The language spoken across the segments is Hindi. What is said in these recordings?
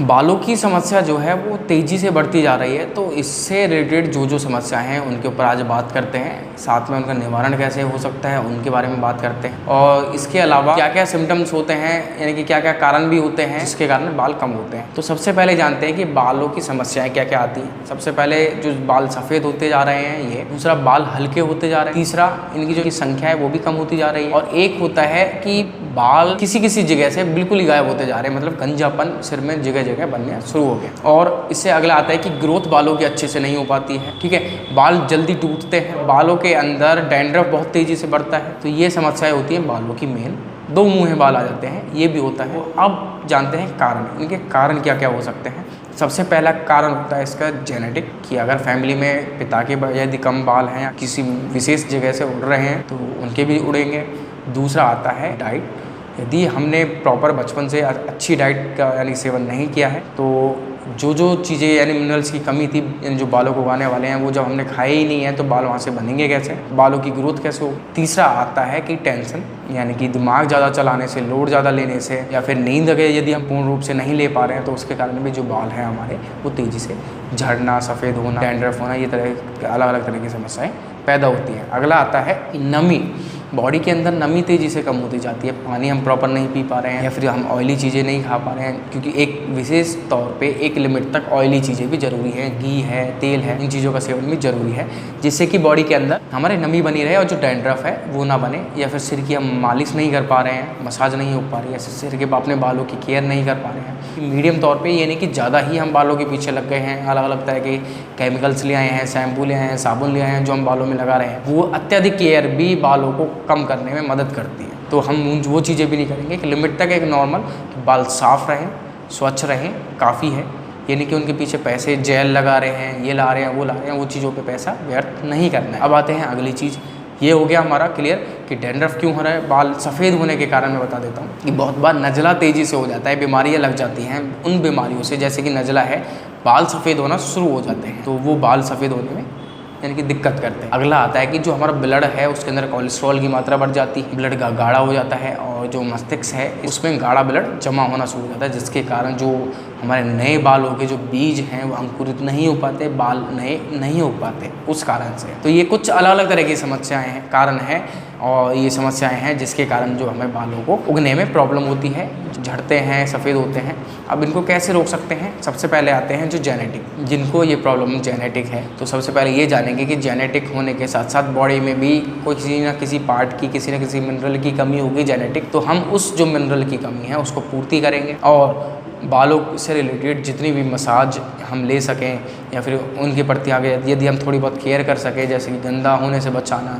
बालों की समस्या जो है वो तेज़ी से बढ़ती जा रही है, तो इससे रिलेटेड जो समस्याएं हैं उनके ऊपर आज बात करते हैं। साथ में उनका निवारण कैसे हो सकता है उनके बारे में बात करते हैं, और इसके अलावा क्या क्या सिम्टम्स होते हैं, यानी कि क्या क्या कारण भी होते हैं जिसके कारण बाल कम होते हैं। तो सबसे पहले जानते हैं कि बालों की समस्याएँ क्या क्या आती हैं। सबसे पहले जो बाल सफ़ेद होते जा रहे हैं ये, दूसरा बाल हल्के होते जा रहे हैं, तीसरा इनकी जो संख्या है वो भी कम होती जा रही है, और एक होता है कि बाल किसी किसी जगह से बिल्कुल ही गायब होते जा रहे हैं, मतलब गंजापन सिर में जगह जगह बनने शुरू हो गया। और इससे अगला आता है कि ग्रोथ बालों की अच्छे से नहीं हो पाती है, ठीक है, बाल जल्दी टूटते हैं, बालों के अंदर डैंड्रफ बहुत तेज़ी से बढ़ता है। तो ये समस्याएं होती हैं बालों की मेन। दो मुँहे बाल आ जाते हैं, ये भी होता है। अब जानते हैं कारण, इनके कारण क्या क्या हो सकते हैं। सबसे पहला कारण होता है इसका जेनेटिक, कि अगर फैमिली में पिता के यदि कम बाल हैं या किसी विशेष जगह से उड़ रहे हैं तो उनके भी उड़ेंगे। दूसरा आता है डाइट, यदि हमने प्रॉपर बचपन से अच्छी डाइट का यानी सेवन नहीं किया है तो जो चीज़ें यानी मिनरल्स की कमी थी, यानी जो बालों को उगाने वाले हैं, वो जब हमने खाए ही नहीं है तो बाल वहाँ से बनेंगे कैसे, बालों की ग्रोथ कैसे हो। तीसरा आता है कि टेंशन, यानी कि दिमाग ज़्यादा चलाने से, लोड ज़्यादा लेने से, या फिर नींद अगर यदि हम पूर्ण रूप से नहीं ले पा रहे हैं तो उसके कारण भी जो बाल हैं हमारे वो तेज़ी से झड़ना, सफ़ेद होना, डैंड्रफ होना, ये तरह अलग अलग तरह की समस्याएँ पैदा होती हैं। अगला आता है नमी, बॉडी के अंदर नमी तेज़ी से कम होती जाती है। पानी हम प्रॉपर नहीं पी पा रहे हैं, या फिर हम ऑयली चीज़ें नहीं खा पा रहे हैं, क्योंकि एक विशेष तौर पे एक लिमिट तक ऑयली चीज़ें भी ज़रूरी है, घी है, तेल है, इन चीज़ों का सेवन भी ज़रूरी है, जिससे कि बॉडी के अंदर हमारे नमी बनी रहे और जो डैंड्रफ है वो ना बने। या फिर सिर की हम मालिश नहीं कर पा रहे हैं, मसाज नहीं हो पा रही है, सिर के अपने बालों की केयर नहीं कर पा रहे हैं। मीडियम तौर पर, यानी कि ज़्यादा ही हम बालों के पीछे लग गए हैं, अलग अलग तरह के केमिकल्स ले आए हैं, शैम्पू ले आए हैं, साबुन ले आए हैं जो हम बालों में लगा रहे हैं, वो अत्यधिक केयर भी बालों को कम करने में मदद करती है। तो हम वो चीज़ें भी नहीं करेंगे कि लिमिट तक एक नॉर्मल बाल साफ़ रहें, स्वच्छ रहें, काफ़ी है। यानी कि उनके पीछे पैसे जेल लगा रहे हैं, ये ला रहे हैं, वो ला रहे हैं, वो चीज़ों पे पैसा व्यर्थ नहीं करना है। अब आते हैं अगली चीज़, ये हो गया हमारा क्लियर कि डैंड्रफ क्यों हो रहा है। बाल सफ़ेद होने के कारण मैं बता देता हूँ कि बहुत बार नज़ला तेज़ी से हो जाता है, बीमारियाँ लग जाती हैं। उन बीमारियों से, जैसे कि नज़ला है, बाल सफ़ेद होना शुरू हो जाते हैं, तो वो बाल सफ़ेद होने में यानी कि दिक्कत करते हैं। अगला आता है कि जो हमारा ब्लड है उसके अंदर कोलेस्ट्रॉल की मात्रा बढ़ जाती है, ब्लड गाढ़ा हो जाता है, और जो मस्तिष्क है उसमें गाढ़ा ब्लड जमा होना शुरू हो जाता है, जिसके कारण जो हमारे नए बालों के जो बीज हैं वो अंकुरित नहीं हो पाते, बाल नए नहीं हो पाते उस कारण से। तो ये कुछ अलग अलग तरह की समस्याएं हैं, कारण हैं, और ये समस्याएं हैं जिसके कारण जो हमें बालों को उगने में प्रॉब्लम होती है, झड़ते हैं, सफ़ेद होते हैं। अब इनको कैसे रोक सकते हैं। सबसे पहले आते हैं जो जेनेटिक, जिनको ये प्रॉब्लम जेनेटिक है, तो सबसे पहले ये जानेंगे कि जेनेटिक होने के साथ साथ बॉडी में भी कोई किसी न किसी पार्ट की, किसी न किसी मिनरल की कमी होगी जेनेटिक, तो हम उस जो मिनरल की कमी है उसको पूर्ति करेंगे, और बालों से रिलेटेड जितनी भी मसाज हम ले सकें, या फिर उनके प्रति आगे यदि हम थोड़ी बहुत केयर कर सकें, जैसे कि गंदा होने से बचाना,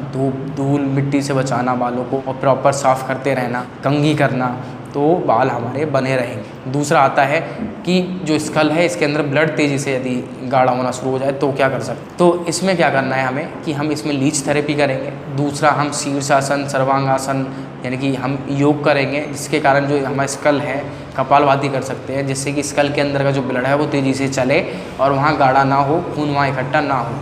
धूल मिट्टी से बचाना बालों को, और प्रॉपर साफ़ करते रहना, कंघी करना, तो बाल हमारे बने रहेंगे। दूसरा आता है कि जो स्कल है इसके अंदर ब्लड तेज़ी से यदि गाढ़ा होना शुरू हो जाए तो क्या कर सकते, तो इसमें क्या करना है हमें कि हम इसमें लीच थेरेपी करेंगे। दूसरा हम शीर्षासन, सर्वांगासन, यानी कि हम योग करेंगे, जिसके कारण जो हमारा स्कल है कपालभाति कर सकते हैं, जिससे कि स्कल के अंदर का जो ब्लड है वो तेज़ी से चले और वहाँ गाढ़ा ना हो, खून वहाँ इकट्ठा ना हो,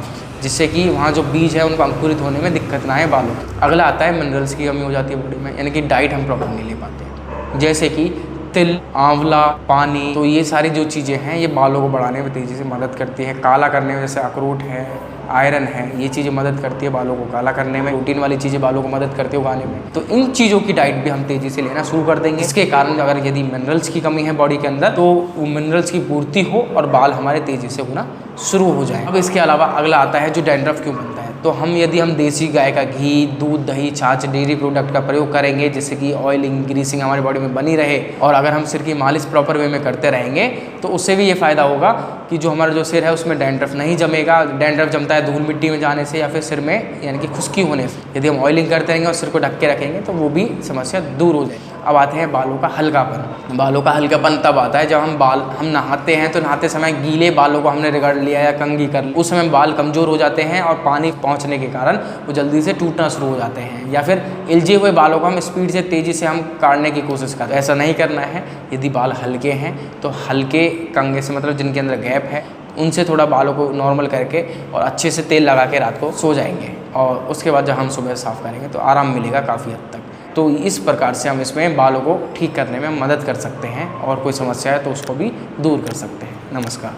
जिससे कि वहाँ जो बीज है उनको अंकुरित होने में दिक्कत ना है बालों की। अगला आता है मिनरल्स की कमी हो जाती है बॉडी में, यानी कि डाइट हम प्रॉपर नहीं ले पाते, जैसे कि तिल, आंवला, पानी, तो ये सारी जो चीज़ें हैं ये बालों को बढ़ाने में तेज़ी से मदद करती है। काला करने में जैसे अखरोट है, आयरन है, ये चीज़ें मदद करती है बालों को काला करने में। प्रोटीन वाली चीज़ें बालों को मदद करती है उगाने में। तो इन चीज़ों की डाइट भी हम तेज़ी से लेना शुरू कर देंगे, इसके कारण अगर यदि मिनरल्स की कमी है बॉडी के अंदर तो वो मिनरल्स की पूर्ति हो और बाल हमारे तेज़ी से होना शुरू हो जाए। अब इसके अलावा अगला आता है जो डैंड्रफ क्यों बनता है। तो यदि हम देसी गाय का घी, दूध, दही, छाछ, डेयरी प्रोडक्ट का प्रयोग करेंगे, जिससे कि ऑयलिंग, ग्रीसिंग हमारी बॉडी में बनी रहे, और अगर हम सिर की मालिश प्रॉपर वे में करते रहेंगे तो उससे भी ये फ़ायदा होगा कि जो हमारा जो सिर है उसमें डैंड्रफ नहीं जमेगा। डैंड्रफ जमता है धूल मिट्टी में जाने से या फिर सिर में यानी कि खुश्की होने से। यदि हम ऑयलिंग करते रहेंगे और सिर को ढक के रखेंगे तो वो भी समस्या दूर हो जाएगी। अब आते हैं बालों का हल्कापन। बालों का हल्कापन तब आता है जब हम नहाते हैं, तो नहाते समय गीले बालों को हमने रगड़ लिया या कंघी कर ली, उस समय बाल कमज़ोर हो जाते हैं और पानी पहुंचने के कारण वो जल्दी से टूटना शुरू हो जाते हैं, या फिर इलझे हुए बालों को हम स्पीड से तेज़ी से हम काटने की कोशिश करते हैं। ऐसा नहीं करना है। यदि बाल हल्के हैं तो हल्के कंघे से, मतलब जिनके अंदर गैप है, उनसे थोड़ा बालों को नॉर्मल करके और अच्छे से तेल लगा के रात को सो जाएंगे, और उसके बाद जब हम सुबह साफ़ करेंगे तो आराम मिलेगा काफ़ी हद तक। तो इस प्रकार से हम इसमें बालों को ठीक करने में मदद कर सकते हैं और कोई समस्या है तो उसको भी दूर कर सकते हैं। नमस्कार।